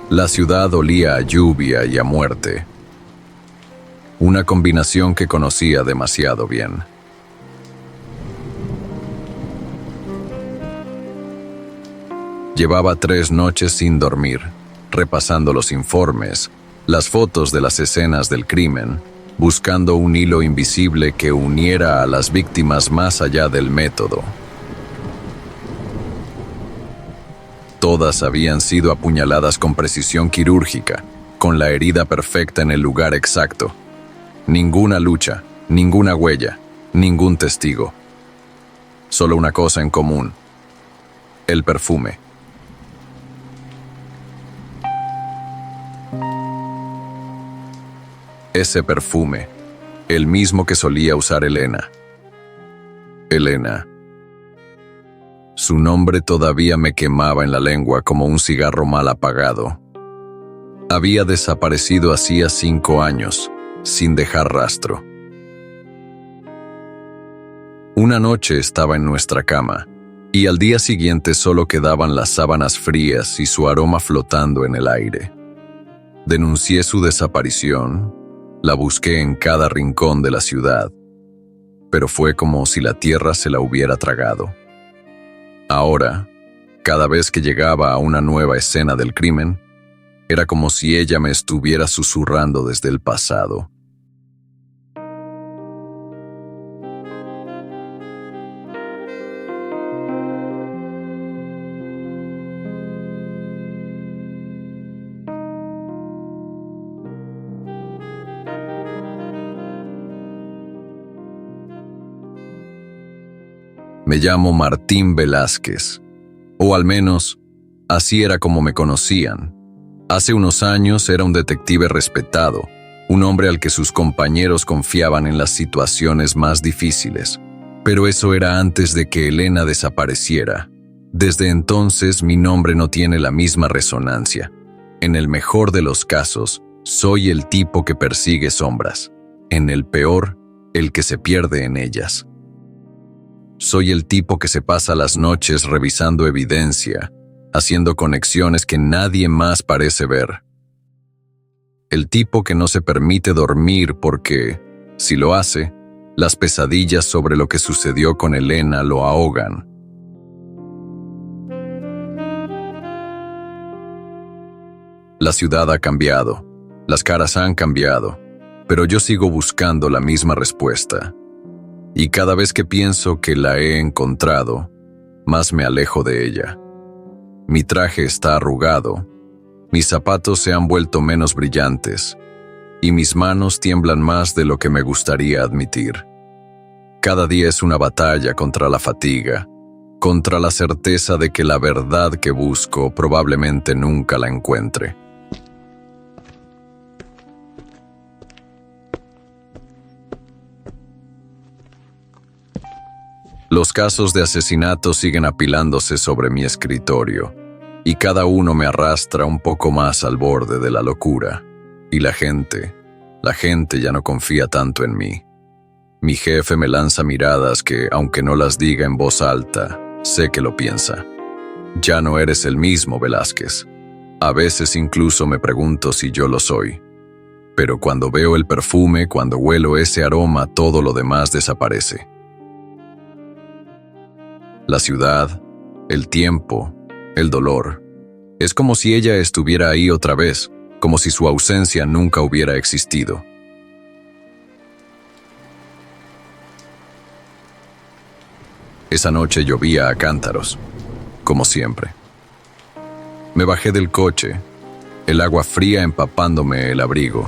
La ciudad olía a lluvia y a muerte. Una combinación que conocía demasiado bien. Llevaba 3 noches sin dormir, repasando los informes, las fotos de las escenas del crimen, buscando un hilo invisible que uniera a las víctimas más allá del método. Todas habían sido apuñaladas con precisión quirúrgica, con la herida perfecta en el lugar exacto. Ninguna lucha, ninguna huella, ningún testigo. Solo una cosa en común: el perfume. Ese perfume, el mismo que solía usar Elena. Elena. Su nombre todavía me quemaba en la lengua como un cigarro mal apagado. Había desaparecido hacía 5 años, sin dejar rastro. Una noche estaba en nuestra cama, y al día siguiente solo quedaban las sábanas frías y su aroma flotando en el aire. Denuncié su desaparición. La busqué en cada rincón de la ciudad, pero fue como si la tierra se la hubiera tragado. Ahora, cada vez que llegaba a una nueva escena del crimen, era como si ella me estuviera susurrando desde el pasado. Me llamo Martín Velázquez, o al menos, así era como me conocían. Hace unos años era un detective respetado, un hombre al que sus compañeros confiaban en las situaciones más difíciles. Pero eso era antes de que Elena desapareciera. Desde entonces mi nombre no tiene la misma resonancia. En el mejor de los casos, soy el tipo que persigue sombras. En el peor, el que se pierde en ellas. Soy el tipo que se pasa las noches revisando evidencia, haciendo conexiones que nadie más parece ver. El tipo que no se permite dormir porque, si lo hace, las pesadillas sobre lo que sucedió con Elena lo ahogan. La ciudad ha cambiado, las caras han cambiado, pero yo sigo buscando la misma respuesta. Y cada vez que pienso que la he encontrado, más me alejo de ella. Mi traje está arrugado, mis zapatos se han vuelto menos brillantes, y mis manos tiemblan más de lo que me gustaría admitir. Cada día es una batalla contra la fatiga, contra la certeza de que la verdad que busco probablemente nunca la encuentre. Los casos de asesinato siguen apilándose sobre mi escritorio, y cada uno me arrastra un poco más al borde de la locura. Y la gente ya no confía tanto en mí. Mi jefe me lanza miradas que, aunque no las diga en voz alta, sé que lo piensa. Ya no eres el mismo, Velázquez. A veces incluso me pregunto si yo lo soy. Pero cuando veo el perfume, cuando huelo ese aroma, todo lo demás desaparece. La ciudad, el tiempo, el dolor. Es como si ella estuviera ahí otra vez, como si su ausencia nunca hubiera existido. Esa noche llovía a cántaros, como siempre. Me bajé del coche, el agua fría empapándome el abrigo.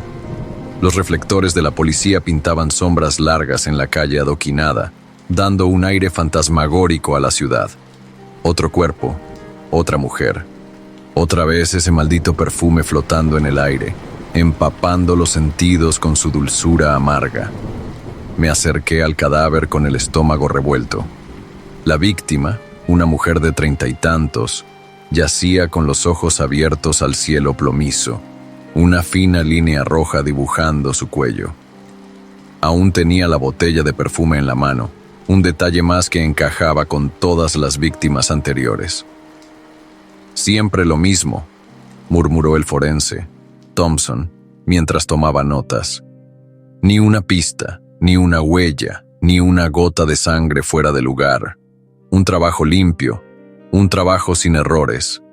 Los reflectores de la policía pintaban sombras largas en la calle adoquinada, dando un aire fantasmagórico a la ciudad. Otro cuerpo, otra mujer. Otra vez ese maldito perfume flotando en el aire, empapando los sentidos con su dulzura amarga. Me acerqué al cadáver con el estómago revuelto. La víctima, una mujer de 30 y tantos, yacía con los ojos abiertos al cielo plomizo, una fina línea roja dibujando su cuello. Aún tenía la botella de perfume en la mano, un detalle más que encajaba con todas las víctimas anteriores. Siempre lo mismo, murmuró el forense, Thompson, mientras tomaba notas. Ni una pista, ni una huella, ni una gota de sangre fuera de lugar. Un trabajo limpio, un trabajo sin errores.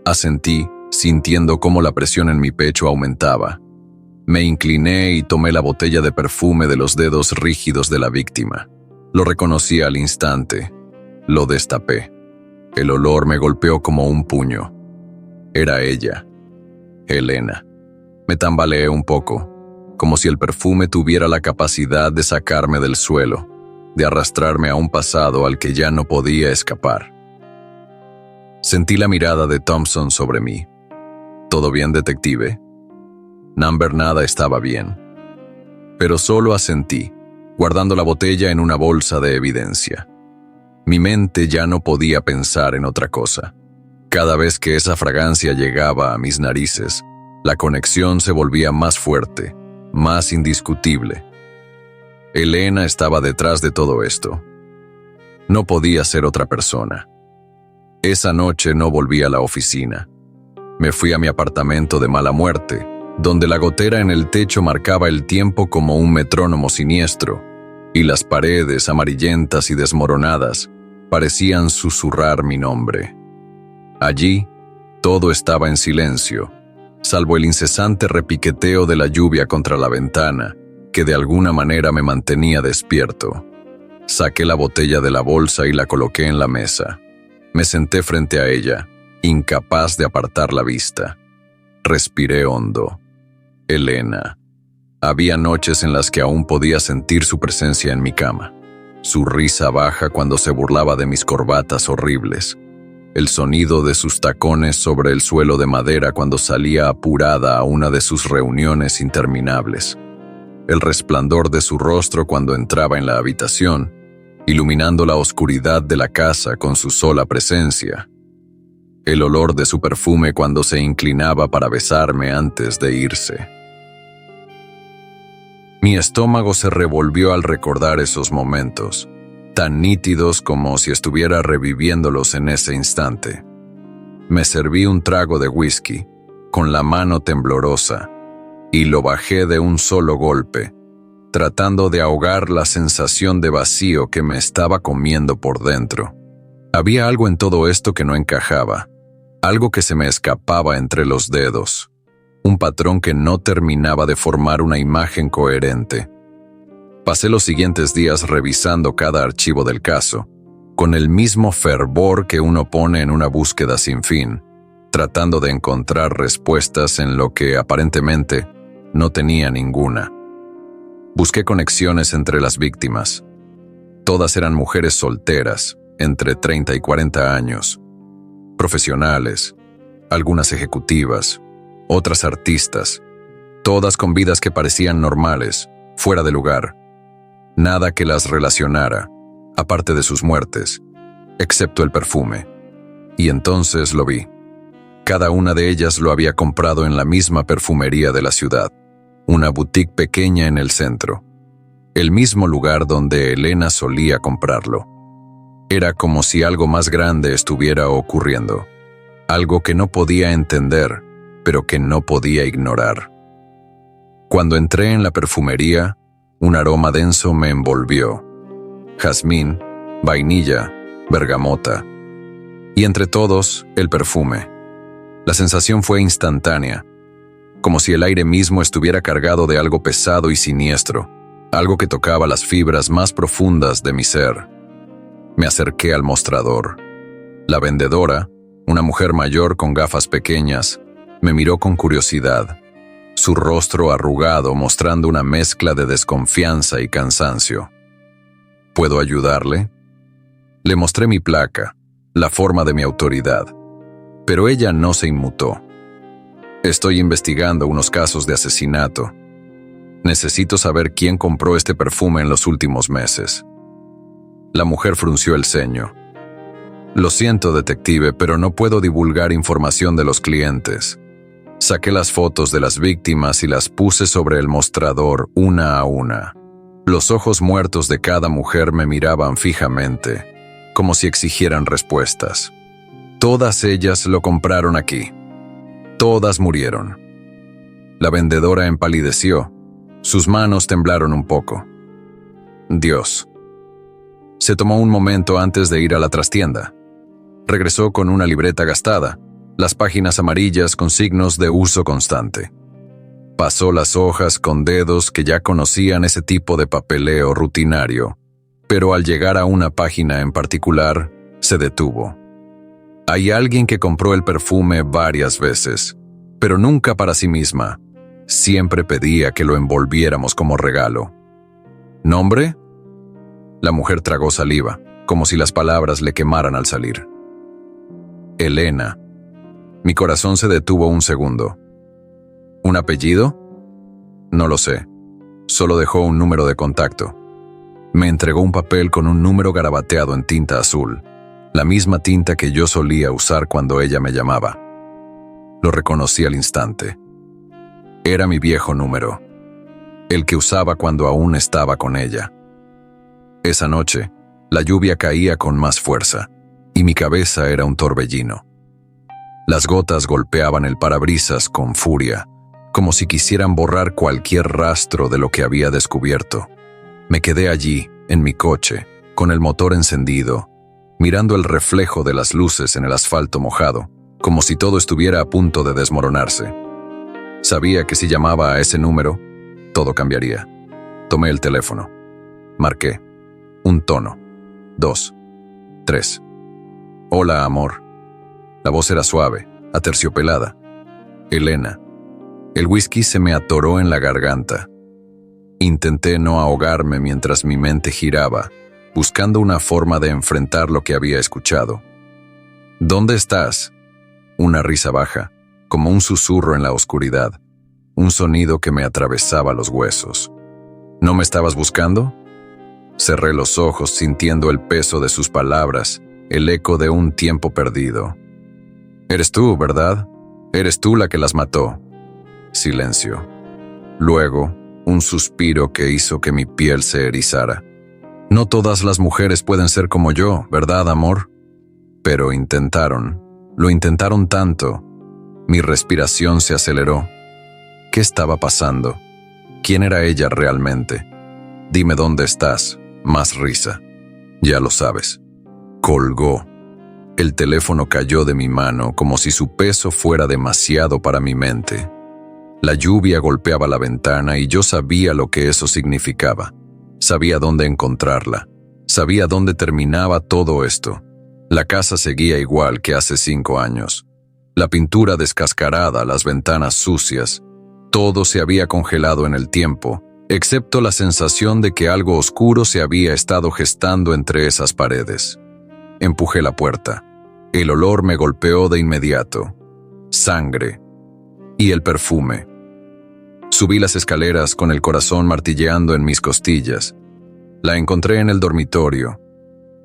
Asentí, sintiendo cómo la presión en mi pecho aumentaba. Me incliné y tomé la botella de perfume de los dedos rígidos de la víctima. Lo reconocí al instante. Lo destapé. El olor me golpeó como un puño. Era ella, Elena. Me tambaleé un poco, como si el perfume tuviera la capacidad de sacarme del suelo, de arrastrarme a un pasado al que ya no podía escapar. Sentí la mirada de Thompson sobre mí. ¿Todo bien, detective? Nada estaba bien. Pero solo asentí, guardando la botella en una bolsa de evidencia. Mi mente ya no podía pensar en otra cosa. Cada vez que esa fragancia llegaba a mis narices, la conexión se volvía más fuerte, más indiscutible. Elena estaba detrás de todo esto. No podía ser otra persona. Esa noche no volví a la oficina. Me fui a mi apartamento de mala muerte, donde la gotera en el techo marcaba el tiempo como un metrónomo siniestro, y las paredes amarillentas y desmoronadas parecían susurrar mi nombre. Allí, todo estaba en silencio, salvo el incesante repiqueteo de la lluvia contra la ventana, que de alguna manera me mantenía despierto. Saqué la botella de la bolsa y la coloqué en la mesa. Me senté frente a ella, incapaz de apartar la vista. Respiré hondo. Elena. Había noches en las que aún podía sentir su presencia en mi cama. Su risa baja cuando se burlaba de mis corbatas horribles. El sonido de sus tacones sobre el suelo de madera cuando salía apurada a una de sus reuniones interminables. El resplandor de su rostro cuando entraba en la habitación, iluminando la oscuridad de la casa con su sola presencia. El olor de su perfume cuando se inclinaba para besarme antes de irse. Mi estómago se revolvió al recordar esos momentos, tan nítidos como si estuviera reviviéndolos en ese instante. Me serví un trago de whisky, con la mano temblorosa, y lo bajé de un solo golpe, tratando de ahogar la sensación de vacío que me estaba comiendo por dentro. Había algo en todo esto que no encajaba, algo que se me escapaba entre los dedos, un patrón que no terminaba de formar una imagen coherente. Pasé los siguientes días revisando cada archivo del caso, con el mismo fervor que uno pone en una búsqueda sin fin, tratando de encontrar respuestas en lo que aparentemente no tenía ninguna. Busqué conexiones entre las víctimas. Todas eran mujeres solteras, entre 30 y 40 años, profesionales, algunas ejecutivas, otras artistas, todas con vidas que parecían normales, fuera de lugar. Nada que las relacionara, aparte de sus muertes, excepto el perfume. Y entonces lo vi. Cada una de ellas lo había comprado en la misma perfumería de la ciudad, una boutique pequeña en el centro, el mismo lugar donde Elena solía comprarlo. Era como si algo más grande estuviera ocurriendo, algo que no podía entender, pero que no podía ignorar. Cuando entré en la perfumería, un aroma denso me envolvió. Jazmín, vainilla, bergamota. Y entre todos, el perfume. La sensación fue instantánea, como si el aire mismo estuviera cargado de algo pesado y siniestro, algo que tocaba las fibras más profundas de mi ser. Me acerqué al mostrador. La vendedora, una mujer mayor con gafas pequeñas, me miró con curiosidad, su rostro arrugado mostrando una mezcla de desconfianza y cansancio. ¿Puedo ayudarle? Le mostré mi placa, la forma de mi autoridad, pero ella no se inmutó. Estoy investigando unos casos de asesinato. Necesito saber quién compró este perfume en los últimos meses. La mujer frunció el ceño. Lo siento, detective, pero no puedo divulgar información de los clientes. Saqué las fotos de las víctimas y las puse sobre el mostrador una a una. Los ojos muertos de cada mujer me miraban fijamente, como si exigieran respuestas. Todas ellas lo compraron aquí. Todas murieron. La vendedora empalideció. Sus manos temblaron un poco. Dios. Se tomó un momento antes de ir a la trastienda. Regresó con una libreta gastada, las páginas amarillas con signos de uso constante. Pasó las hojas con dedos que ya conocían ese tipo de papeleo rutinario, pero al llegar a una página en particular, se detuvo. Hay alguien que compró el perfume varias veces, pero nunca para sí misma. Siempre pedía que lo envolviéramos como regalo. ¿Nombre? La mujer tragó saliva, como si las palabras le quemaran al salir. Elena. Mi corazón se detuvo un segundo. ¿Un apellido? No lo sé. Solo dejó un número de contacto. Me entregó un papel con un número garabateado en tinta azul, la misma tinta que yo solía usar cuando ella me llamaba. Lo reconocí al instante. Era mi viejo número, el que usaba cuando aún estaba con ella. Esa noche, la lluvia caía con más fuerza, y mi cabeza era un torbellino. Las gotas golpeaban el parabrisas con furia, como si quisieran borrar cualquier rastro de lo que había descubierto. Me quedé allí, en mi coche, con el motor encendido, mirando el reflejo de las luces en el asfalto mojado, como si todo estuviera a punto de desmoronarse. Sabía que si llamaba a ese número, todo cambiaría. Tomé el teléfono. Marqué. Un tono. 2. 3. Hola, amor. La voz era suave, aterciopelada. Elena. El whisky se me atoró en la garganta. Intenté no ahogarme mientras mi mente giraba, buscando una forma de enfrentar lo que había escuchado. ¿Dónde estás? Una risa baja, como un susurro en la oscuridad, un sonido que me atravesaba los huesos. ¿No me estabas buscando? Cerré los ojos sintiendo el peso de sus palabras, el eco de un tiempo perdido. Eres tú, ¿verdad? Eres tú la que las mató. Silencio. Luego, un suspiro que hizo que mi piel se erizara. No todas las mujeres pueden ser como yo, ¿verdad, amor? Pero intentaron. Lo intentaron tanto. Mi respiración se aceleró. ¿Qué estaba pasando? ¿Quién era ella realmente? Dime dónde estás. Más risa. Ya lo sabes. Colgó. El teléfono cayó de mi mano como si su peso fuera demasiado para mi mente. La lluvia golpeaba la ventana y yo sabía lo que eso significaba. Sabía dónde encontrarla. Sabía dónde terminaba todo esto. La casa seguía igual que hace 5 años. La pintura descascarada, las ventanas sucias. Todo se había congelado en el tiempo, excepto la sensación de que algo oscuro se había estado gestando entre esas paredes. Empujé la puerta. El olor me golpeó de inmediato. Sangre. Y el perfume. Subí las escaleras con el corazón martilleando en mis costillas. La encontré en el dormitorio.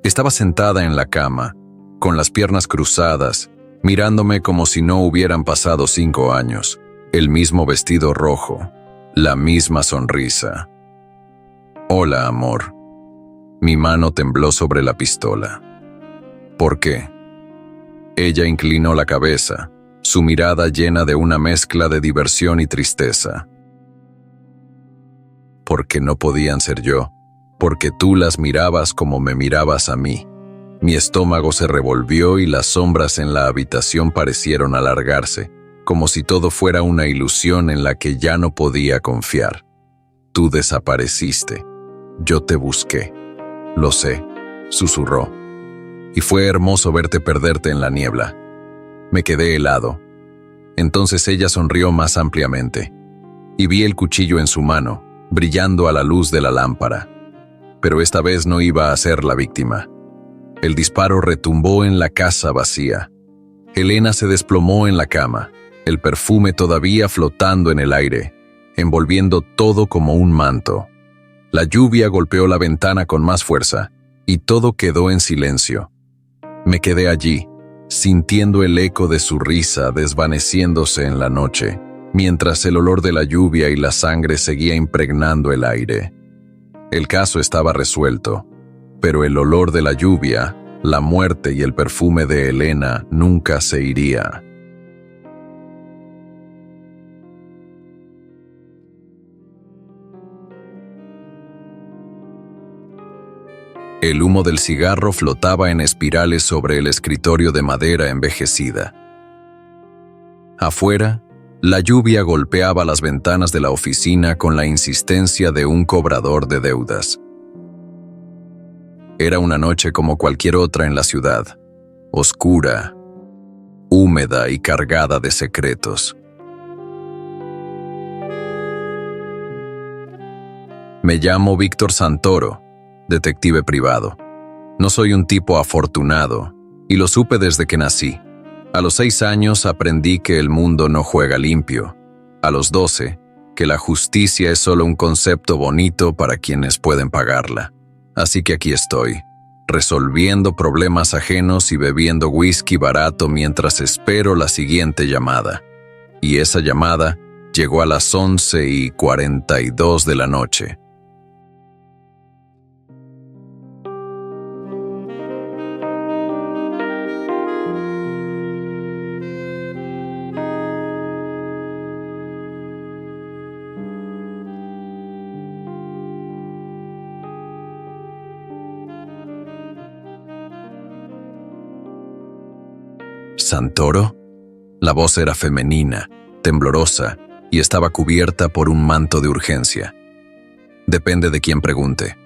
Estaba sentada en la cama, con las piernas cruzadas, mirándome como si no hubieran pasado 5 años. El mismo vestido rojo, la misma sonrisa. Hola, amor. Mi mano tembló sobre la pistola. ¿Por qué? Ella inclinó la cabeza, su mirada llena de una mezcla de diversión y tristeza. Porque no podían ser yo, porque tú las mirabas como me mirabas a mí. Mi estómago se revolvió y las sombras en la habitación parecieron alargarse, como si todo fuera una ilusión en la que ya no podía confiar. Tú desapareciste. Yo te busqué. Lo sé, susurró. Y fue hermoso verte perderte en la niebla. Me quedé helado. Entonces ella sonrió más ampliamente, y vi el cuchillo en su mano, brillando a la luz de la lámpara. Pero esta vez no iba a ser la víctima. El disparo retumbó en la casa vacía. Elena se desplomó en la cama, el perfume todavía flotando en el aire, envolviendo todo como un manto. La lluvia golpeó la ventana con más fuerza, y todo quedó en silencio. Me quedé allí, sintiendo el eco de su risa desvaneciéndose en la noche, mientras el olor de la lluvia y la sangre seguía impregnando el aire. El caso estaba resuelto, pero el olor de la lluvia, la muerte y el perfume de Elena nunca se iría. El humo del cigarro flotaba en espirales sobre el escritorio de madera envejecida. Afuera, la lluvia golpeaba las ventanas de la oficina con la insistencia de un cobrador de deudas. Era una noche como cualquier otra en la ciudad, oscura, húmeda y cargada de secretos. Me llamo Víctor Santoro, detective privado. No soy un tipo afortunado, y lo supe desde que nací. A los 6 años aprendí que el mundo no juega limpio. A los 12, que la justicia es solo un concepto bonito para quienes pueden pagarla. Así que aquí estoy, resolviendo problemas ajenos y bebiendo whisky barato mientras espero la siguiente llamada. Y esa llamada llegó a las 11:42 de la noche. ¿Santoro? La voz era femenina, temblorosa, y estaba cubierta por un manto de urgencia. Depende de quién pregunte.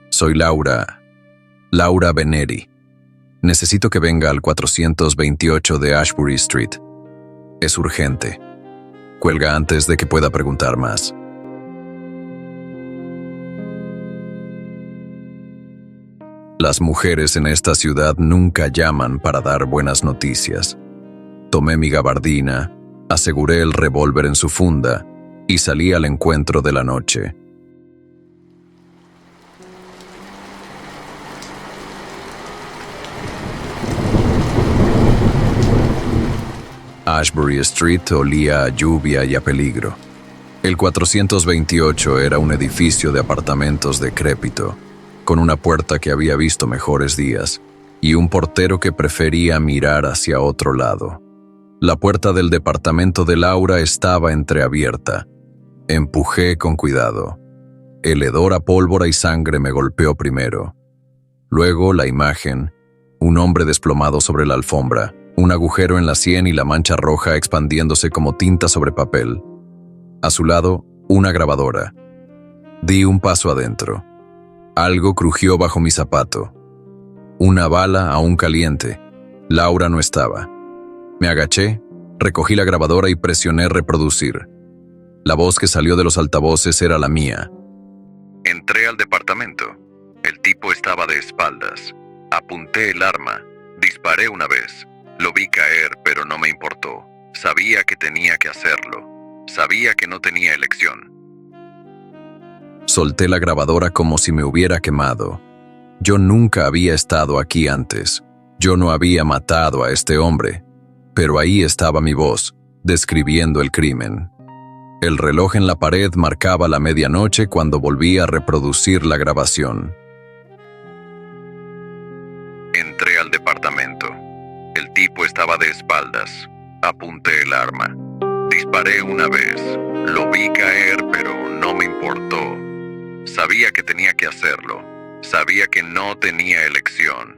Soy Laura Veneri. Necesito que venga al 428 de Ashbury Street. Es urgente. Cuelga antes de que pueda preguntar más. Las mujeres en esta ciudad nunca llaman para dar buenas noticias. Tomé mi gabardina, aseguré el revólver en su funda y salí al encuentro de la noche. Ashbury Street olía a lluvia y a peligro. El 428 era un edificio de apartamentos decrépito, con una puerta que había visto mejores días y un portero que prefería mirar hacia otro lado. La puerta del departamento de Laura estaba entreabierta. Empujé con cuidado. El hedor a pólvora y sangre me golpeó primero. Luego la imagen, un hombre desplomado sobre la alfombra, un agujero en la sien y la mancha roja expandiéndose como tinta sobre papel. A su lado, una grabadora. Di un paso adentro. Algo crujió bajo mi zapato. Una bala aún caliente. Laura no estaba. Me agaché, recogí la grabadora y presioné reproducir. La voz que salió de los altavoces era la mía. Entré al departamento. El tipo estaba de espaldas. Apunté el arma. Disparé una vez. Lo vi caer, pero no me importó. Sabía que tenía que hacerlo. Sabía que no tenía elección. Solté la grabadora como si me hubiera quemado. Yo nunca había estado aquí antes. Yo no había matado a este hombre. Pero ahí estaba mi voz, describiendo el crimen. El reloj en la pared marcaba la medianoche cuando volví a reproducir la grabación. Entré al departamento. El tipo estaba de espaldas. Apunté el arma. Disparé una vez. Lo vi caer, pero no me importó. Sabía que tenía que hacerlo. Sabía que no tenía elección.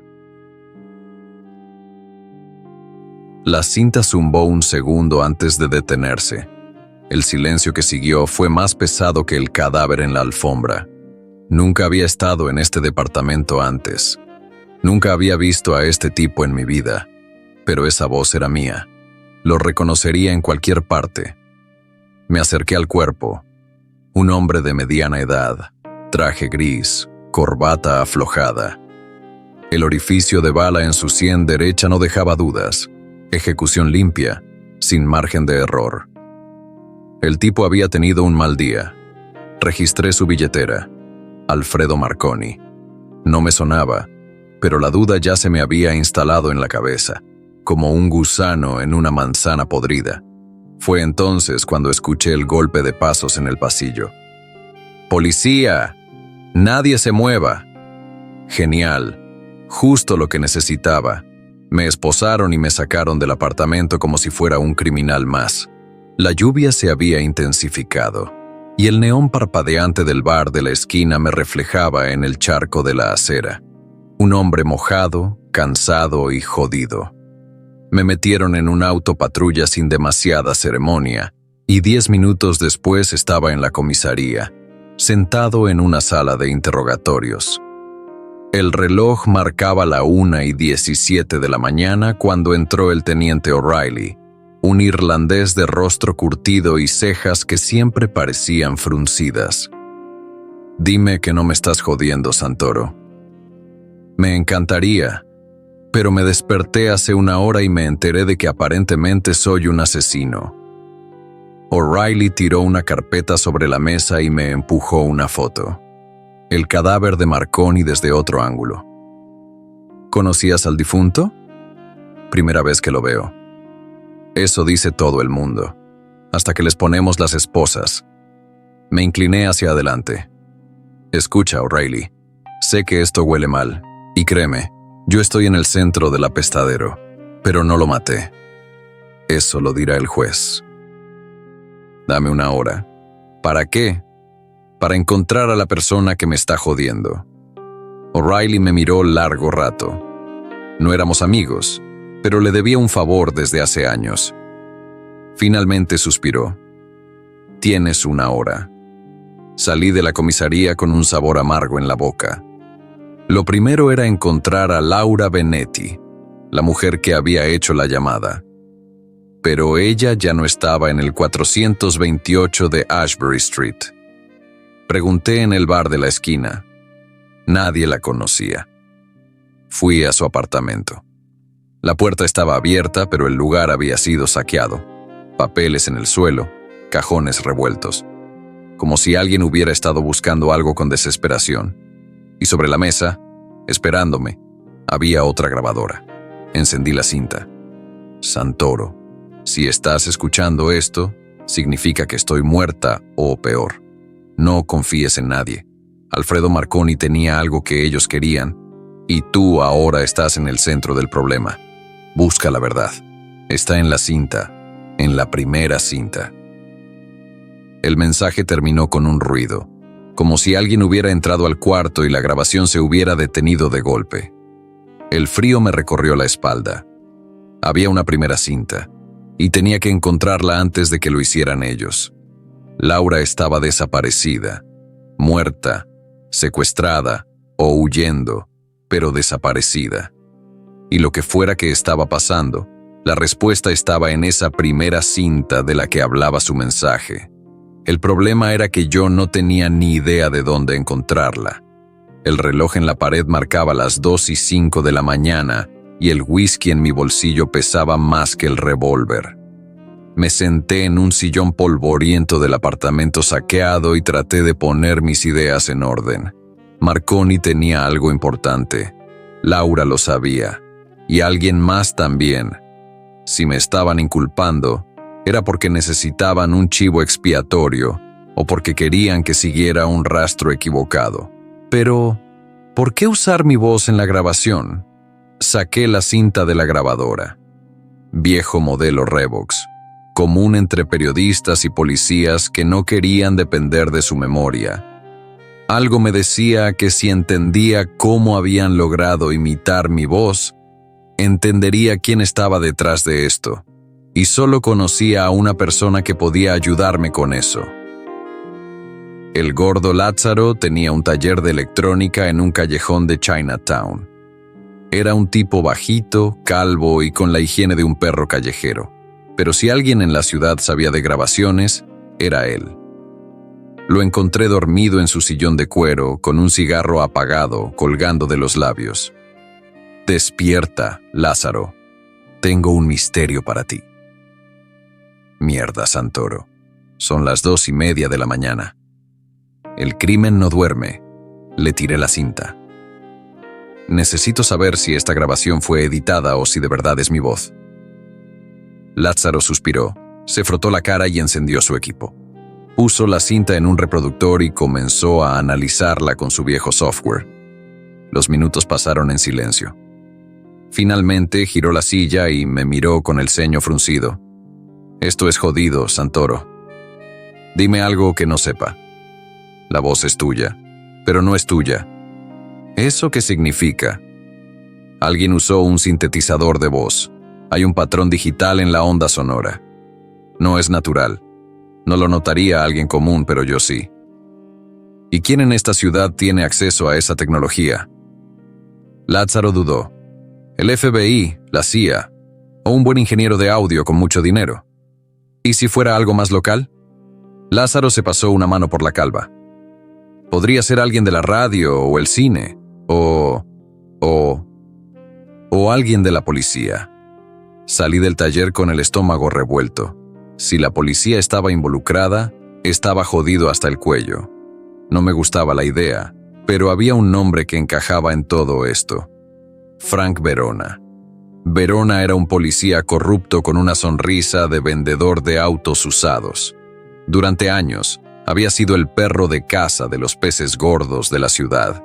La cinta zumbó un segundo antes de detenerse. El silencio que siguió fue más pesado que el cadáver en la alfombra. Nunca había estado en este departamento antes. Nunca había visto a este tipo en mi vida. Pero esa voz era mía. Lo reconocería en cualquier parte. Me acerqué al cuerpo. Un hombre de mediana edad, traje gris, corbata aflojada. El orificio de bala en su sien derecha no dejaba dudas. Ejecución limpia, sin margen de error. El tipo había tenido un mal día. Registré su billetera. Alfredo Marconi. No me sonaba, pero la duda ya se me había instalado en la cabeza, como un gusano en una manzana podrida. Fue entonces cuando escuché el golpe de pasos en el pasillo. ¡Policía! ¡Nadie se mueva! Genial. Justo lo que necesitaba. Me esposaron y me sacaron del apartamento como si fuera un criminal más. La lluvia se había intensificado, y el neón parpadeante del bar de la esquina me reflejaba en el charco de la acera. Un hombre mojado, cansado y jodido. Me metieron en un auto patrulla sin demasiada ceremonia, y 10 minutos después estaba en la comisaría, sentado en una sala de interrogatorios. El reloj marcaba la 1:17 de la mañana cuando entró el teniente O'Reilly, un irlandés de rostro curtido y cejas que siempre parecían fruncidas. «Dime que no me estás jodiendo, Santoro». «Me encantaría, pero me desperté hace una hora y me enteré de que aparentemente soy un asesino». O'Reilly tiró una carpeta sobre la mesa y me empujó una foto. El cadáver de Marconi desde otro ángulo. ¿Conocías al difunto? Primera vez que lo veo. Eso dice todo el mundo, hasta que les ponemos las esposas. Me incliné hacia adelante. Escucha, O'Reilly, sé que esto huele mal, y créeme, yo estoy en el centro del apestadero, pero no lo maté. Eso lo dirá el juez. Dame una hora. ¿Para qué? Para encontrar a la persona que me está jodiendo. O'Reilly me miró largo rato. No éramos amigos, pero le debía un favor desde hace años. Finalmente suspiró. Tienes una hora. Salí de la comisaría con un sabor amargo en la boca. Lo primero era encontrar a Laura Benetti, la mujer que había hecho la llamada. Pero ella ya no estaba en el 428 de Ashbury Street. Pregunté en el bar de la esquina. Nadie la conocía. Fui a su apartamento. La puerta estaba abierta, pero el lugar había sido saqueado. Papeles en el suelo, cajones revueltos. Como si alguien hubiera estado buscando algo con desesperación. Y sobre la mesa, esperándome, había otra grabadora. Encendí la cinta. Santoro, si estás escuchando esto, significa que estoy muerta o peor. No confíes en nadie. Alfredo Marconi tenía algo que ellos querían, y tú ahora estás en el centro del problema. Busca la verdad. Está en la cinta, en la primera cinta. El mensaje terminó con un ruido, como si alguien hubiera entrado al cuarto y la grabación se hubiera detenido de golpe. El frío me recorrió la espalda. Había una primera cinta, y tenía que encontrarla antes de que lo hicieran ellos. Laura estaba desaparecida, muerta, secuestrada o huyendo, pero desaparecida. Y lo que fuera que estaba pasando, la respuesta estaba en esa primera cinta de la que hablaba su mensaje. El problema era que yo no tenía ni idea de dónde encontrarla. El reloj en la pared marcaba las 2:05 de la mañana y el whisky en mi bolsillo pesaba más que el revólver. Me senté en un sillón polvoriento del apartamento saqueado y traté de poner mis ideas en orden. Marconi tenía algo importante. Laura lo sabía. Y alguien más también. Si me estaban inculpando, era porque necesitaban un chivo expiatorio o porque querían que siguiera un rastro equivocado. Pero, ¿por qué usar mi voz en la grabación? Saqué la cinta de la grabadora. Viejo modelo Revox, común entre periodistas y policías que no querían depender de su memoria. Algo me decía que si entendía cómo habían logrado imitar mi voz, entendería quién estaba detrás de esto, y solo conocía a una persona que podía ayudarme con eso. El gordo Lázaro tenía un taller de electrónica en un callejón de Chinatown. Era un tipo bajito, calvo y con la higiene de un perro callejero, pero si alguien en la ciudad sabía de grabaciones, era él. Lo encontré dormido en su sillón de cuero, con un cigarro apagado colgando de los labios. Despierta, Lázaro. Tengo un misterio para ti. Mierda, Santoro. Son las 2:30 de la mañana. El crimen no duerme. Le tiré la cinta. Necesito saber si esta grabación fue editada o si de verdad es mi voz. Lázaro suspiró, se frotó la cara y encendió su equipo. Puso la cinta en un reproductor y comenzó a analizarla con su viejo software. Los minutos pasaron en silencio. Finalmente giró la silla y me miró con el ceño fruncido. Esto es jodido, Santoro. Dime algo que no sepa. La voz es tuya, pero no es tuya. ¿Eso qué significa? Alguien usó un sintetizador de voz. Hay un patrón digital en la onda sonora. No es natural. No lo notaría alguien común, pero yo sí. ¿Y quién en esta ciudad tiene acceso a esa tecnología? Lázaro dudó. El FBI, la CIA, o un buen ingeniero de audio con mucho dinero. ¿Y si fuera algo más local? Lázaro se pasó una mano por la calva. Podría ser alguien de la radio o el cine, o alguien de la policía. Salí del taller con el estómago revuelto. Si la policía estaba involucrada, estaba jodido hasta el cuello. No me gustaba la idea, pero había un nombre que encajaba en todo esto. Frank Verona. Verona era un policía corrupto con una sonrisa de vendedor de autos usados. Durante años, había sido el perro de caza de los peces gordos de la ciudad,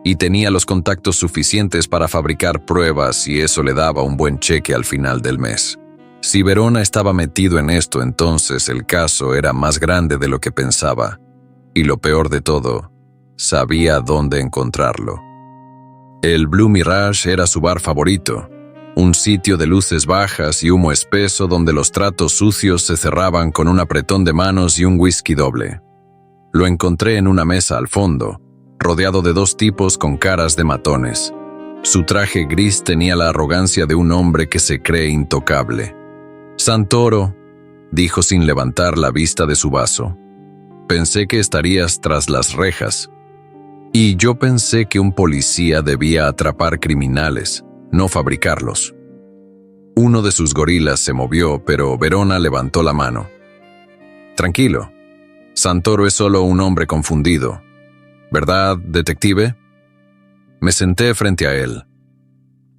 y tenía los contactos suficientes para fabricar pruebas y eso le daba un buen cheque al final del mes. Si Verona estaba metido en esto, entonces el caso era más grande de lo que pensaba. Y lo peor de todo, sabía dónde encontrarlo. El Blue Mirage era su bar favorito, un sitio de luces bajas y humo espeso donde los tratos sucios se cerraban con un apretón de manos y un whisky doble. Lo encontré en una mesa al fondo, rodeado de dos tipos con caras de matones. Su traje gris tenía la arrogancia de un hombre que se cree intocable. «Santoro», dijo sin levantar la vista de su vaso. «Pensé que estarías tras las rejas. Y yo pensé que un policía debía atrapar criminales, no fabricarlos». Uno de sus gorilas se movió, pero Verona levantó la mano. «Tranquilo. Santoro es solo un hombre confundido. ¿Verdad, detective?» Me senté frente a él.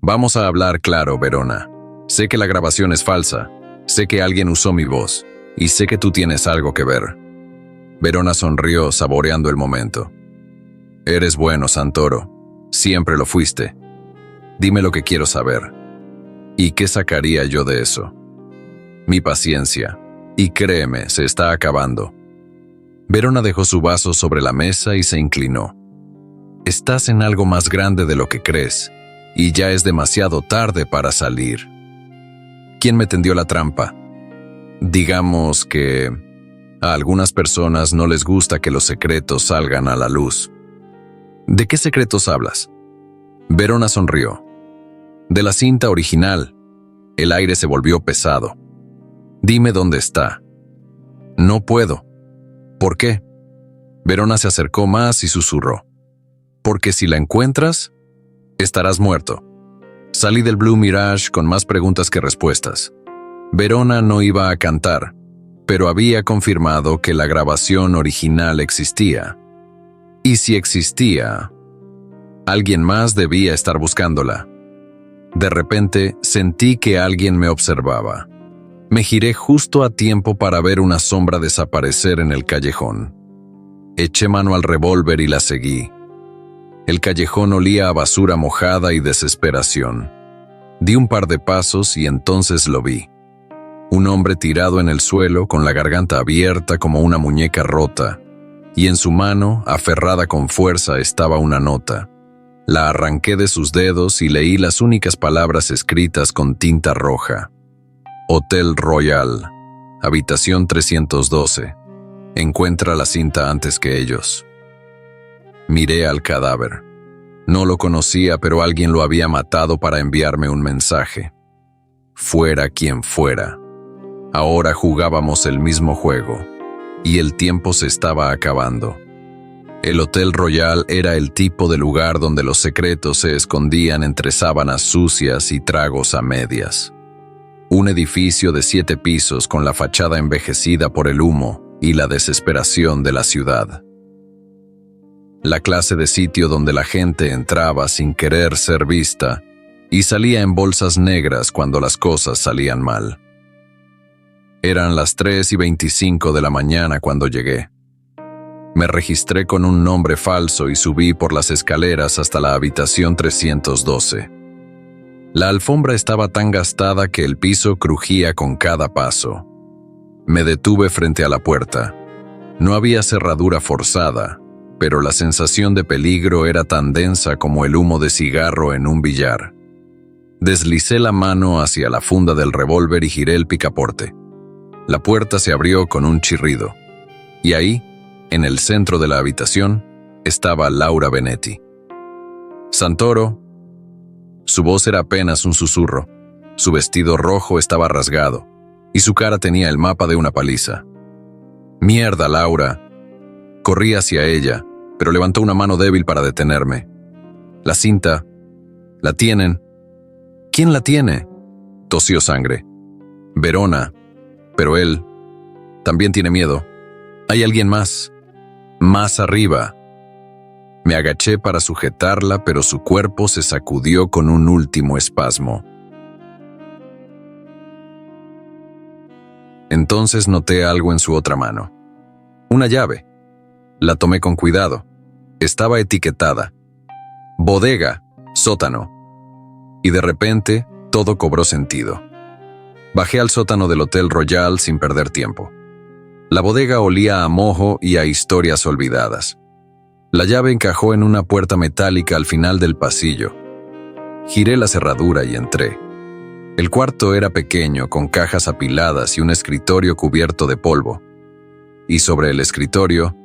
«Vamos a hablar claro, Verona. Sé que la grabación es falsa. Sé que alguien usó mi voz. Y sé que tú tienes algo que ver». Verona sonrió, saboreando el momento. «Eres bueno, Santoro. Siempre lo fuiste. Dime lo que quiero saber. ¿Y qué sacaría yo de eso?» «Mi paciencia. Y créeme, se está acabando». Verona dejó su vaso sobre la mesa y se inclinó. «Estás en algo más grande de lo que crees, y ya es demasiado tarde para salir». «¿Quién me tendió la trampa?» «Digamos que a algunas personas no les gusta que los secretos salgan a la luz». «¿De qué secretos hablas?» Verona sonrió. «De la cinta original». El aire se volvió pesado. «Dime dónde está». «No puedo». «¿Por qué?» Verona se acercó más y susurró. «Porque si la encuentras, estarás muerto». Salí del Blue Mirage con más preguntas que respuestas. Verona no iba a cantar, pero había confirmado que la grabación original existía. Y si existía, alguien más debía estar buscándola. De repente sentí que alguien me observaba. Me giré justo a tiempo para ver una sombra desaparecer en el callejón. Eché mano al revólver y la seguí. El callejón olía a basura mojada y desesperación. Di un par de pasos y entonces lo vi. Un hombre tirado en el suelo con la garganta abierta como una muñeca rota, y en su mano, aferrada con fuerza, estaba una nota. La arranqué de sus dedos y leí las únicas palabras escritas con tinta roja. Hotel Royal, habitación 312. Encuentra la cinta antes que ellos. Miré al cadáver. No lo conocía, pero alguien lo había matado para enviarme un mensaje. Fuera quien fuera. Ahora jugábamos el mismo juego, y el tiempo se estaba acabando. El Hotel Royal era el tipo de lugar donde los secretos se escondían entre sábanas sucias y tragos a medias. Un edificio de 7 pisos con la fachada envejecida por el humo y la desesperación de la ciudad. La clase de sitio donde la gente entraba sin querer ser vista y salía en bolsas negras cuando las cosas salían mal. Eran las 3:25 de la mañana cuando llegué. Me registré con un nombre falso y subí por las escaleras hasta la habitación 312. La alfombra estaba tan gastada que el piso crujía con cada paso. Me detuve frente a la puerta. No había cerradura forzada, pero la sensación de peligro era tan densa como el humo de cigarro en un billar. Deslicé la mano hacia la funda del revólver y giré el picaporte. La puerta se abrió con un chirrido, y ahí, en el centro de la habitación, estaba Laura Benetti. Santoro. Su voz era apenas un susurro. Su vestido rojo estaba rasgado, y su cara tenía el mapa de una paliza. «Mierda, Laura». Corrí hacia ella, pero levantó una mano débil para detenerme. «La cinta. ¿La tienen?» «¿Quién la tiene?» Tosió sangre. «Verona. Pero él también tiene miedo. Hay alguien más. Más arriba». Me agaché para sujetarla, pero su cuerpo se sacudió con un último espasmo. Entonces noté algo en su otra mano. Una llave. La tomé con cuidado. Estaba etiquetada. Bodega, sótano. Y de repente, todo cobró sentido. Bajé al sótano del Hotel Royal sin perder tiempo. La bodega olía a mojo y a historias olvidadas. La llave encajó en una puerta metálica al final del pasillo. Giré la cerradura y entré. El cuarto era pequeño, con cajas apiladas y un escritorio cubierto de polvo. Y sobre el escritorio,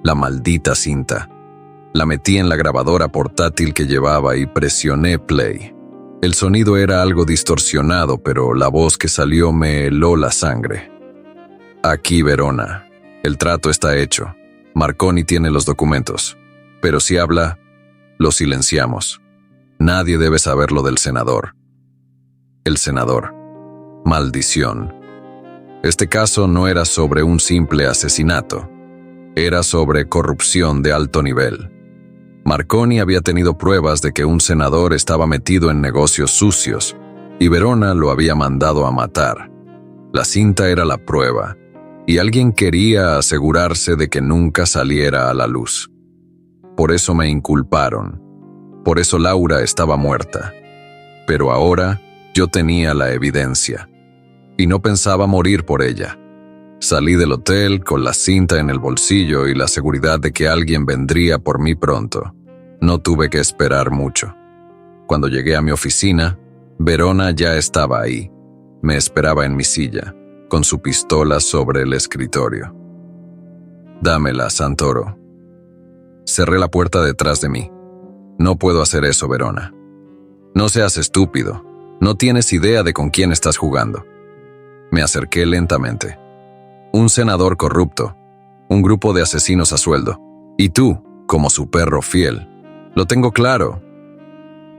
la maldita cinta. La metí en la grabadora portátil que llevaba y presioné play. El sonido era algo distorsionado, pero la voz que salió me heló la sangre. «Aquí, Verona. El trato está hecho. Marconi tiene los documentos. Pero si habla, lo silenciamos. Nadie debe saber lo del senador». El senador. Maldición. Este caso no era sobre un simple asesinato. Era sobre corrupción de alto nivel. Marconi había tenido pruebas de que un senador estaba metido en negocios sucios, y Verona lo había mandado a matar. La cinta era la prueba, y alguien quería asegurarse de que nunca saliera a la luz. Por eso me inculparon. Por eso Laura estaba muerta. Pero ahora yo tenía la evidencia, y no pensaba morir por ella. Salí del hotel con la cinta en el bolsillo y la seguridad de que alguien vendría por mí pronto. No tuve que esperar mucho. Cuando llegué a mi oficina, Verona ya estaba ahí. Me esperaba en mi silla, con su pistola sobre el escritorio. «Dámela, Santoro». Cerré la puerta detrás de mí. «No puedo hacer eso, Verona». «No seas estúpido. No tienes idea de con quién estás jugando». Me acerqué lentamente. «Un senador corrupto. Un grupo de asesinos a sueldo. Y tú, como su perro fiel. Lo tengo claro.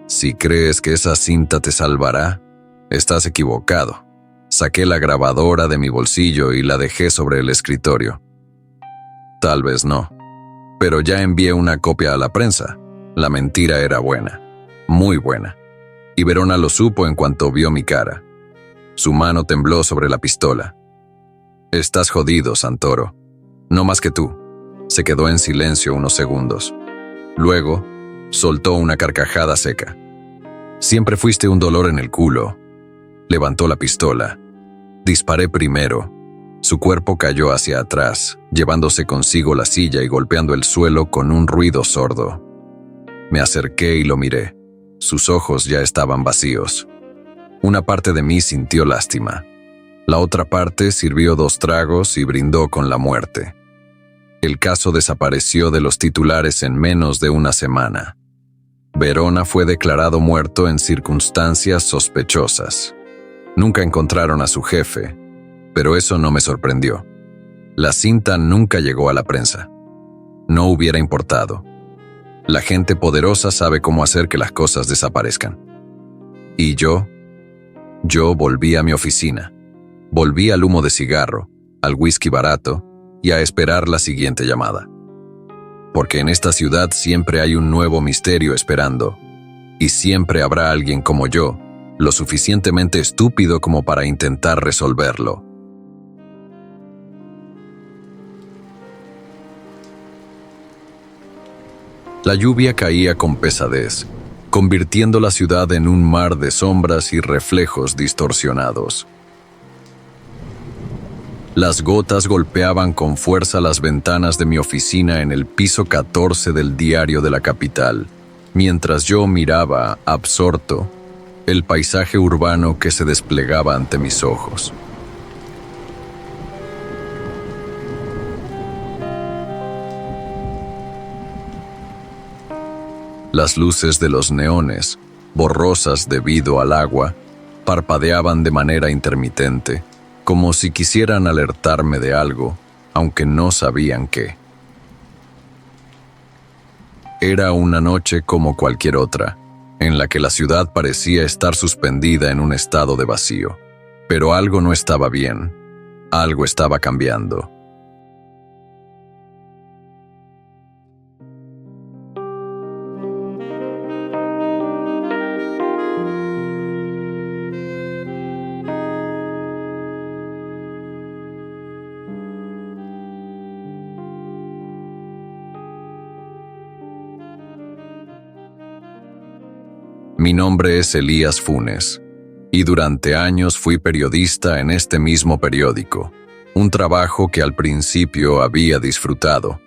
Si crees que esa cinta te salvará, estás equivocado». Saqué la grabadora de mi bolsillo y la dejé sobre el escritorio. «Tal vez no. Pero ya envié una copia a la prensa. La mentira era buena. Muy buena. Y Verona lo supo en cuanto vio mi cara. Su mano tembló sobre la pistola. «Estás jodido, Santoro. No más que tú». Se quedó en silencio unos segundos. Luego, soltó una carcajada seca. «Siempre fuiste un dolor en el culo». Levantó la pistola. Disparé primero. Su cuerpo cayó hacia atrás, llevándose consigo la silla y golpeando el suelo con un ruido sordo. Me acerqué y lo miré. Sus ojos ya estaban vacíos. Una parte de mí sintió lástima. La otra parte sirvió 2 tragos y brindó con la muerte. El caso desapareció de los titulares en menos de una semana. Verona fue declarado muerto en circunstancias sospechosas. Nunca encontraron a su jefe, pero eso no me sorprendió. La cinta nunca llegó a la prensa. No hubiera importado. La gente poderosa sabe cómo hacer que las cosas desaparezcan. Y yo volví a mi oficina. Volví al humo de cigarro, al whisky barato y a esperar la siguiente llamada. Porque en esta ciudad siempre hay un nuevo misterio esperando, y siempre habrá alguien como yo, lo suficientemente estúpido como para intentar resolverlo. La lluvia caía con pesadez, convirtiendo la ciudad en un mar de sombras y reflejos distorsionados. Las gotas golpeaban con fuerza las ventanas de mi oficina en el piso 14 del diario de la capital, mientras yo miraba, absorto, el paisaje urbano que se desplegaba ante mis ojos. Las luces de los neones, borrosas debido al agua, parpadeaban de manera intermitente, como si quisieran alertarme de algo, aunque no sabían qué. Era una noche como cualquier otra, en la que la ciudad parecía estar suspendida en un estado de vacío. Pero algo no estaba bien, algo estaba cambiando. Mi nombre es Elías Funes, y durante años fui periodista en este mismo periódico, un trabajo que al principio había disfrutado,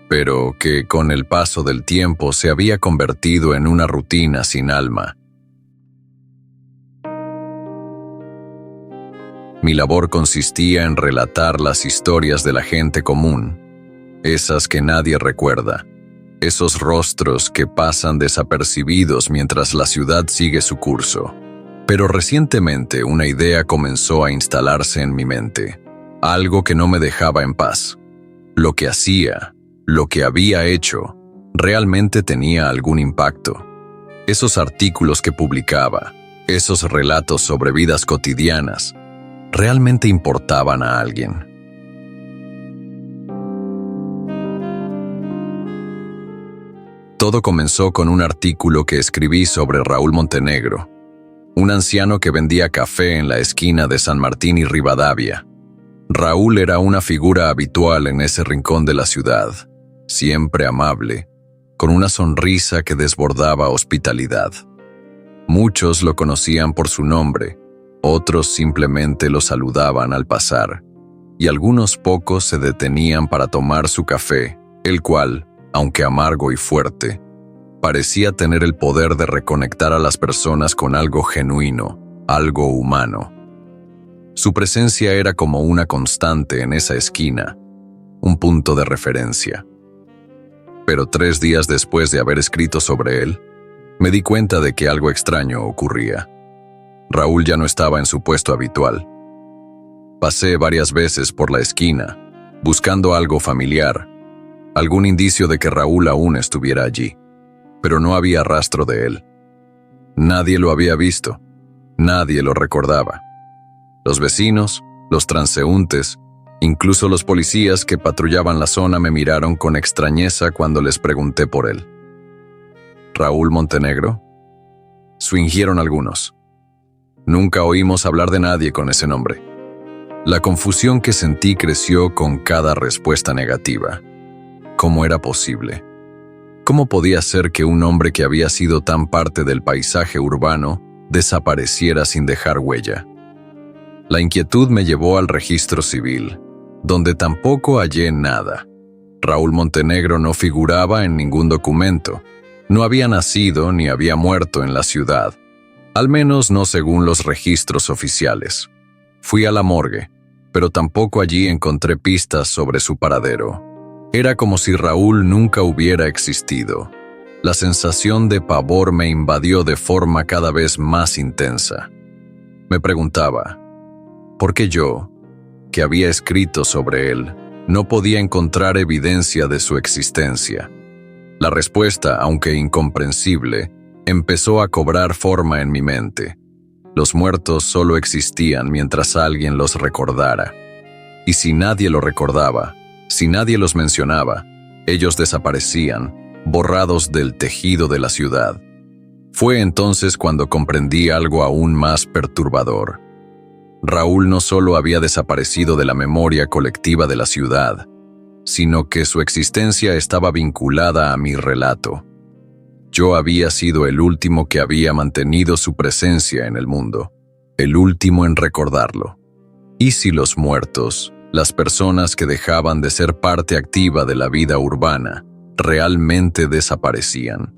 pero que con el paso del tiempo se había convertido en una rutina sin alma. Mi labor consistía en relatar las historias de la gente común, esas que nadie recuerda. Esos rostros que pasan desapercibidos mientras la ciudad sigue su curso. Pero recientemente una idea comenzó a instalarse en mi mente, algo que no me dejaba en paz. Lo que hacía, lo que había hecho, realmente tenía algún impacto. Esos artículos que publicaba, esos relatos sobre vidas cotidianas, realmente importaban a alguien. Todo comenzó con un artículo que escribí sobre Raúl Montenegro, un anciano que vendía café en la esquina de San Martín y Rivadavia. Raúl era una figura habitual en ese rincón de la ciudad, siempre amable, con una sonrisa que desbordaba hospitalidad. Muchos lo conocían por su nombre, otros simplemente lo saludaban al pasar, y algunos pocos se detenían para tomar su café, el cual, aunque amargo y fuerte, parecía tener el poder de reconectar a las personas con algo genuino, algo humano. Su presencia era como una constante en esa esquina, un punto de referencia. Pero 3 días después de haber escrito sobre él, me di cuenta de que algo extraño ocurría. Raúl ya no estaba en su puesto habitual. Pasé varias veces por la esquina, buscando algo familiar, algún indicio de que Raúl aún estuviera allí, pero no había rastro de él. Nadie lo había visto, nadie lo recordaba. Los vecinos, los transeúntes, incluso los policías que patrullaban la zona me miraron con extrañeza cuando les pregunté por él. ¿Raúl Montenegro? Fingieron algunos. Nunca oímos hablar de nadie con ese nombre. La confusión que sentí creció con cada respuesta negativa. ¿Cómo era posible? ¿Cómo podía ser que un hombre que había sido tan parte del paisaje urbano desapareciera sin dejar huella? La inquietud me llevó al registro civil, donde tampoco hallé nada. Raúl Montenegro no figuraba en ningún documento. No había nacido ni había muerto en la ciudad, al menos no según los registros oficiales. Fui a la morgue, pero tampoco allí encontré pistas sobre su paradero. Era como si Raúl nunca hubiera existido. La sensación de pavor me invadió de forma cada vez más intensa. Me preguntaba, ¿por qué yo, que había escrito sobre él, no podía encontrar evidencia de su existencia? La respuesta, aunque incomprensible, empezó a cobrar forma en mi mente. Los muertos solo existían mientras alguien los recordara. Y si nadie lo recordaba, si nadie los mencionaba, ellos desaparecían, borrados del tejido de la ciudad. Fue entonces cuando comprendí algo aún más perturbador. Raúl no solo había desaparecido de la memoria colectiva de la ciudad, sino que su existencia estaba vinculada a mi relato. Yo había sido el último que había mantenido su presencia en el mundo, el último en recordarlo. ¿Y si los muertos Las personas que dejaban de ser parte activa de la vida urbana realmente desaparecían.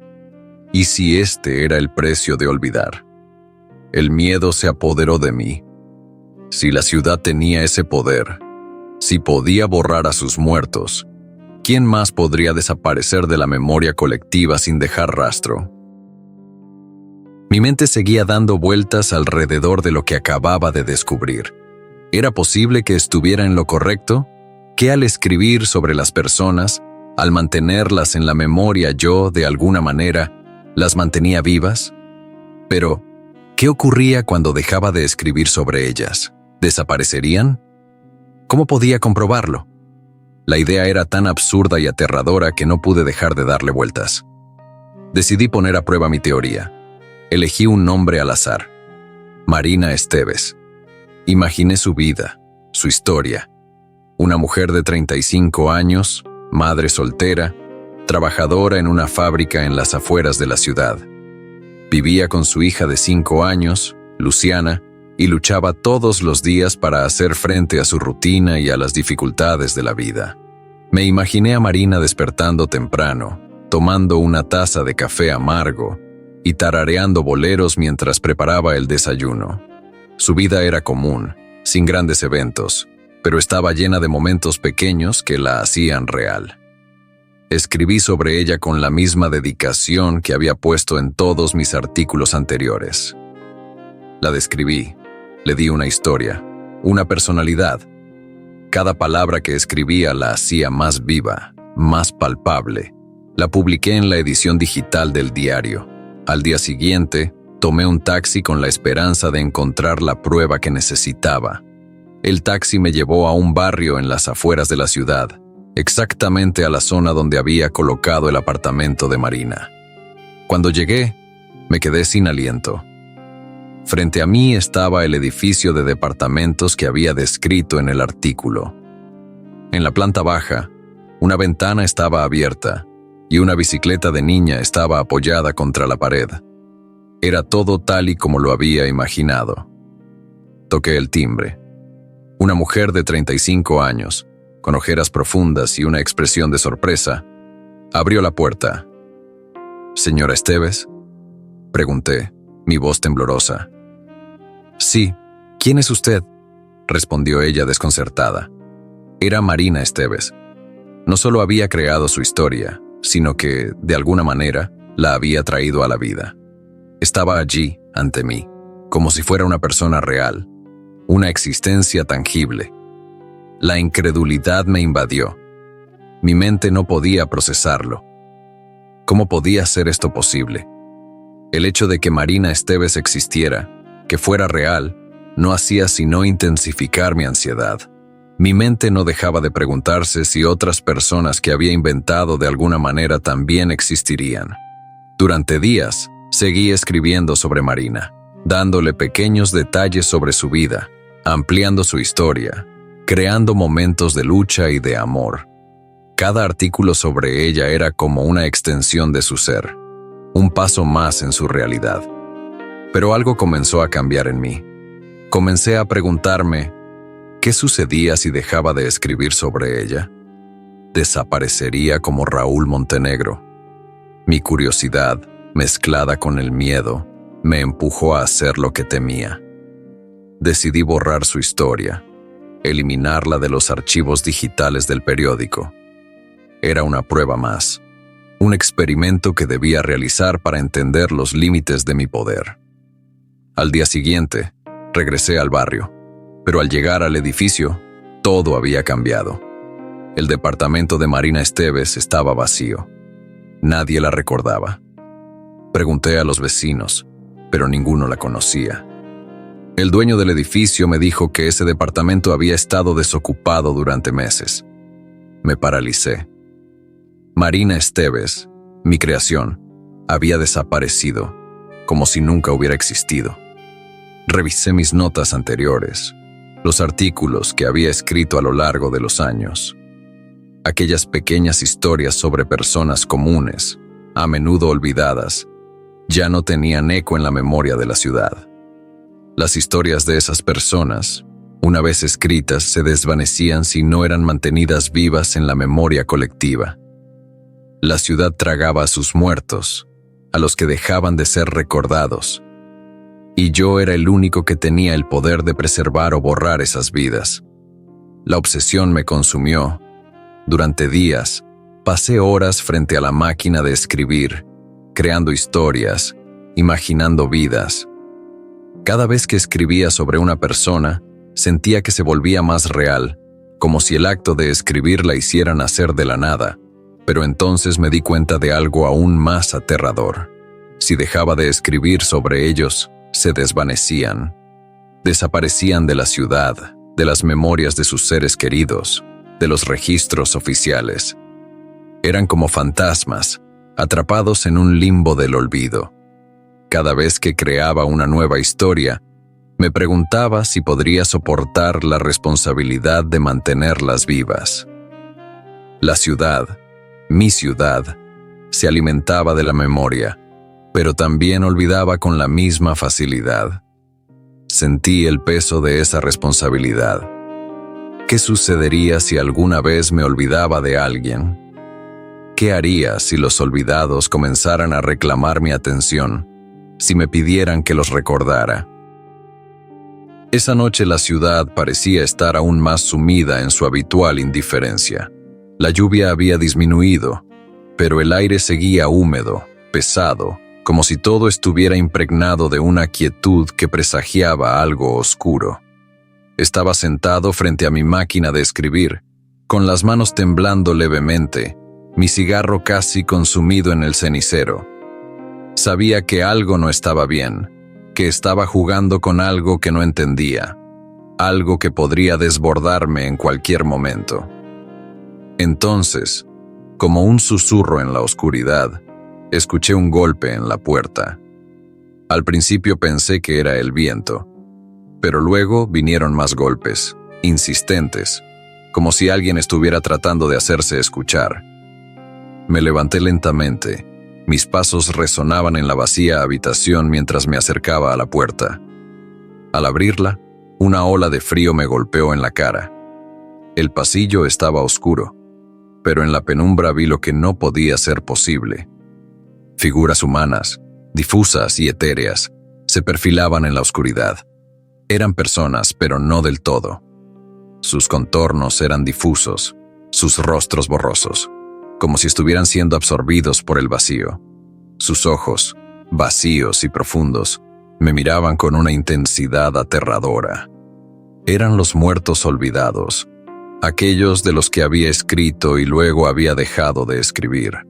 ¿Y si este era el precio de olvidar? El miedo se apoderó de mí. Si la ciudad tenía ese poder, si podía borrar a sus muertos, ¿quién más podría desaparecer de la memoria colectiva sin dejar rastro? Mi mente seguía dando vueltas alrededor de lo que acababa de descubrir. ¿Era posible que estuviera en lo correcto? ¿Que al escribir sobre las personas, al mantenerlas en la memoria yo, de alguna manera, las mantenía vivas? Pero, ¿qué ocurría cuando dejaba de escribir sobre ellas? ¿Desaparecerían? ¿Cómo podía comprobarlo? La idea era tan absurda y aterradora que no pude dejar de darle vueltas. Decidí poner a prueba mi teoría. Elegí un nombre al azar: Marina Esteves. Imaginé su vida, su historia. Una mujer de 35 años, madre soltera, trabajadora en una fábrica en las afueras de la ciudad. Vivía con su hija de 5 años, Luciana, y luchaba todos los días para hacer frente a su rutina y a las dificultades de la vida. Me imaginé a Marina despertando temprano, tomando una taza de café amargo y tarareando boleros mientras preparaba el desayuno. Su vida era común, sin grandes eventos, pero estaba llena de momentos pequeños que la hacían real. Escribí sobre ella con la misma dedicación que había puesto en todos mis artículos anteriores. La describí, le di una historia, una personalidad. Cada palabra que escribía la hacía más viva, más palpable. La publiqué en la edición digital del diario. Al día siguiente, tomé un taxi con la esperanza de encontrar la prueba que necesitaba. El taxi me llevó a un barrio en las afueras de la ciudad, exactamente a la zona donde había colocado el apartamento de Marina. Cuando llegué, me quedé sin aliento. Frente a mí estaba el edificio de departamentos que había descrito en el artículo. En la planta baja, una ventana estaba abierta y una bicicleta de niña estaba apoyada contra la pared. Era todo tal y como lo había imaginado. Toqué el timbre. Una mujer de 35 años, con ojeras profundas y una expresión de sorpresa, abrió la puerta. «¿Señora Esteves?», pregunté, mi voz temblorosa. «Sí, ¿quién es usted?», respondió ella desconcertada. Era Marina Esteves. No solo había creado su historia, sino que, de alguna manera, la había traído a la vida. Estaba allí, ante mí, como si fuera una persona real, una existencia tangible. La incredulidad me invadió. Mi mente no podía procesarlo. ¿Cómo podía ser esto posible? El hecho de que Marina Esteves existiera, que fuera real, no hacía sino intensificar mi ansiedad. Mi mente no dejaba de preguntarse si otras personas que había inventado de alguna manera también existirían. Durante días, seguí escribiendo sobre Marina, dándole pequeños detalles sobre su vida, ampliando su historia, creando momentos de lucha y de amor. Cada artículo sobre ella era como una extensión de su ser, un paso más en su realidad. Pero algo comenzó a cambiar en mí. Comencé a preguntarme, ¿qué sucedía si dejaba de escribir sobre ella? ¿Desaparecería como Raúl Montenegro? Mi curiosidad, mezclada con el miedo, me empujó a hacer lo que temía. Decidí borrar su historia, eliminarla de los archivos digitales del periódico. Era una prueba más, un experimento que debía realizar para entender los límites de mi poder. Al día siguiente, regresé al barrio, pero al llegar al edificio, todo había cambiado. El departamento de Marina Esteves estaba vacío. Nadie la recordaba. Pregunté a los vecinos, pero ninguno la conocía. El dueño del edificio me dijo que ese departamento había estado desocupado durante meses. Me paralicé. Marina Esteves, mi creación, había desaparecido, como si nunca hubiera existido. Revisé mis notas anteriores, los artículos que había escrito a lo largo de los años. Aquellas pequeñas historias sobre personas comunes, a menudo olvidadas, ya no tenían eco en la memoria de la ciudad. Las historias de esas personas, Una vez escritas, se desvanecían si no eran mantenidas vivas en la memoria colectiva. La ciudad tragaba a sus muertos, a los que dejaban de ser recordados, y yo era el único que tenía el poder de preservar o borrar esas vidas. La obsesión me consumió. Durante días, pasé horas frente a la máquina de escribir, creando historias, imaginando vidas. Cada vez que escribía sobre una persona, sentía que se volvía más real, como si el acto de escribir la hiciera nacer de la nada. Pero entonces me di cuenta de algo aún más aterrador. Si dejaba de escribir sobre ellos, se desvanecían. Desaparecían de la ciudad, de las memorias de sus seres queridos, de los registros oficiales. Eran como fantasmas, atrapados en un limbo del olvido. Cada vez que creaba una nueva historia, me preguntaba si podría soportar la responsabilidad de mantenerlas vivas. La ciudad, mi ciudad, se alimentaba de la memoria, pero también olvidaba con la misma facilidad. Sentí el peso de esa responsabilidad. ¿Qué sucedería si alguna vez me olvidaba de alguien? ¿Qué haría si los olvidados comenzaran a reclamar mi atención, si me pidieran que los recordara? Esa noche la ciudad parecía estar aún más sumida en su habitual indiferencia. La lluvia había disminuido, pero el aire seguía húmedo, pesado, como si todo estuviera impregnado de una quietud que presagiaba algo oscuro. Estaba sentado frente a mi máquina de escribir, con las manos temblando levemente, mi cigarro casi consumido en el cenicero. Sabía que algo no estaba bien, que estaba jugando con algo que no entendía, algo que podría desbordarme en cualquier momento. Entonces, como un susurro en la oscuridad, escuché un golpe en la puerta. Al principio pensé que era el viento, pero luego vinieron más golpes, insistentes, como si alguien estuviera tratando de hacerse escuchar. Me levanté lentamente. Mis pasos resonaban en la vacía habitación mientras me acercaba a la puerta. Al abrirla, una ola de frío me golpeó en la cara. El pasillo estaba oscuro, pero en la penumbra vi lo que no podía ser posible. Figuras humanas, difusas y etéreas, se perfilaban en la oscuridad. Eran personas, pero no del todo. Sus contornos eran difusos, sus rostros borrosos, como si estuvieran siendo absorbidos por el vacío. Sus ojos, vacíos y profundos, me miraban con una intensidad aterradora. Eran los muertos olvidados, aquellos de los que había escrito y luego había dejado de escribir.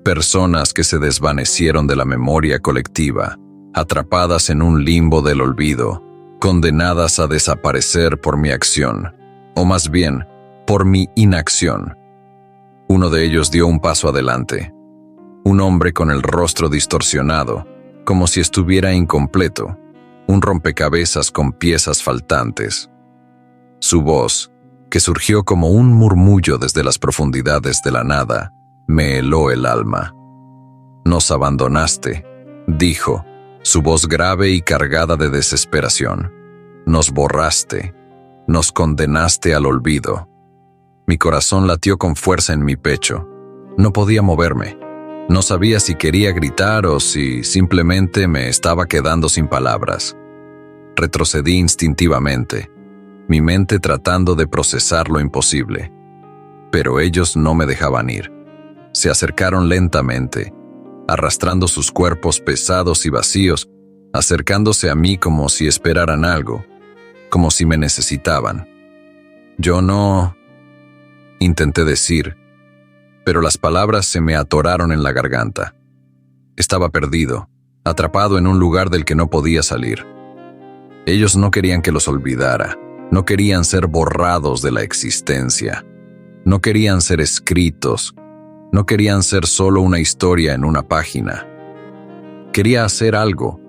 Personas que se desvanecieron de la memoria colectiva, atrapadas en un limbo del olvido, condenadas a desaparecer por mi acción, o más bien, por mi inacción. Uno de ellos dio un paso adelante. Un hombre con el rostro distorsionado, como si estuviera incompleto, un rompecabezas con piezas faltantes. Su voz, que surgió como un murmullo desde las profundidades de la nada, me heló el alma. «Nos abandonaste», dijo, su voz grave y cargada de desesperación. «Nos borraste, nos condenaste al olvido». Mi corazón latió con fuerza en mi pecho. No podía moverme. No sabía si quería gritar o si simplemente me estaba quedando sin palabras. Retrocedí instintivamente, mi mente tratando de procesar lo imposible. Pero ellos no me dejaban ir. Se acercaron lentamente, arrastrando sus cuerpos pesados y vacíos, acercándose a mí como si esperaran algo, como si me necesitaban. Yo no... Intenté decir, pero las palabras se me atoraron en la garganta. Estaba perdido, atrapado en un lugar del que no podía salir. Ellos no querían que los olvidara, no querían ser borrados de la existencia, no querían ser escritos, no querían ser solo una historia en una página. Quería hacer algo,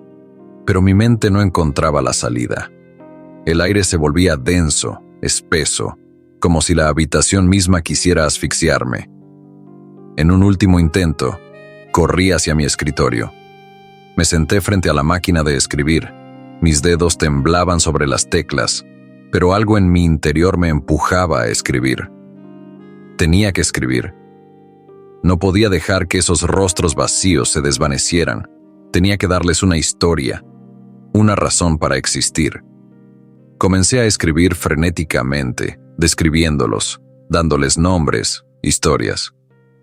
pero mi mente no encontraba la salida. El aire se volvía denso, espeso, como si la habitación misma quisiera asfixiarme. En un último intento, corrí hacia mi escritorio. Me senté frente a la máquina de escribir. Mis dedos temblaban sobre las teclas. pero algo en mi interior me empujaba a escribir. Tenía que escribir. No podía dejar que esos rostros vacíos se desvanecieran. Tenía que darles una historia, una razón para existir. Comencé a escribir frenéticamente, describiéndolos, dándoles nombres, historias.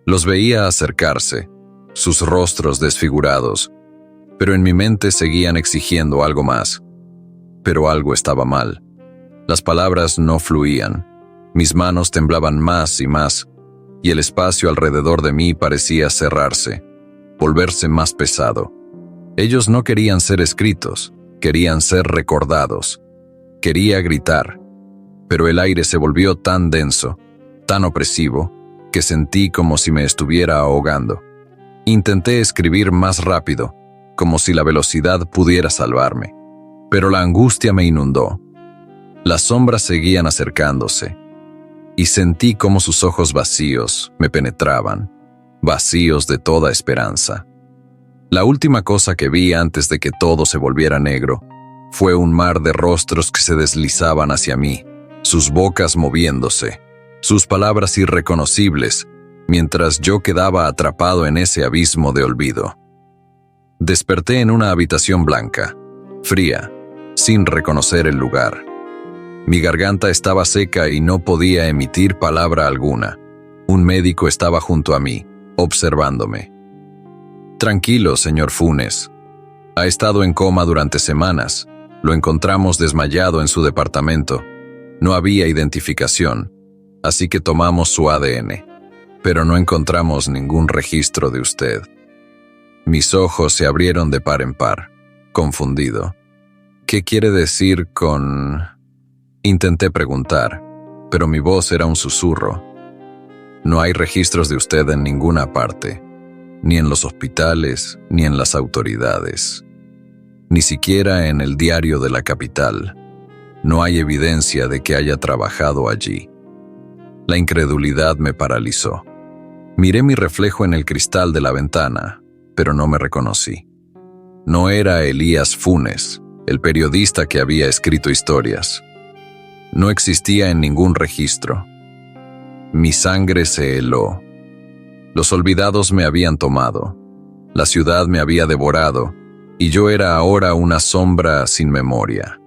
Los veía acercarse, sus rostros desfigurados, pero en mi mente seguían exigiendo algo más. Pero algo estaba mal. Las palabras no fluían. Mis manos temblaban más y más, y el espacio alrededor de mí parecía cerrarse, volverse más pesado. Ellos no querían ser escritos, querían ser recordados. Quería gritar, pero el aire se volvió tan denso, tan opresivo, que sentí como si me estuviera ahogando. Intenté escribir más rápido, como si la velocidad pudiera salvarme, pero la angustia me inundó. Las sombras seguían acercándose, y sentí como sus ojos vacíos me penetraban, vacíos de toda esperanza. La última cosa que vi antes de que todo se volviera negro fue un mar de rostros que se deslizaban hacia mí, sus bocas moviéndose, sus palabras irreconocibles, mientras yo quedaba atrapado en ese abismo de olvido. Desperté en una habitación blanca, fría, sin reconocer el lugar. Mi garganta estaba seca y no podía emitir palabra alguna. Un médico estaba junto a mí, observándome. «Tranquilo, señor Funes. Ha estado en coma durante semanas. Lo encontramos desmayado en su departamento. No había identificación, así que tomamos su ADN, pero no encontramos ningún registro de usted». Mis ojos se abrieron de par en par, confundido. «¿Qué quiere decir con...?» Intenté preguntar, pero mi voz era un susurro. «No hay registros de usted en ninguna parte, ni en los hospitales, ni en las autoridades. Ni siquiera en el diario de la capital. No hay evidencia de que haya trabajado allí». La incredulidad me paralizó. Miré mi reflejo en el cristal de la ventana, pero no me reconocí. No era Elías Funes, el periodista que había escrito historias. No existía en ningún registro. Mi sangre se heló. Los olvidados me habían tomado. La ciudad me había devorado, y yo era ahora una sombra sin memoria.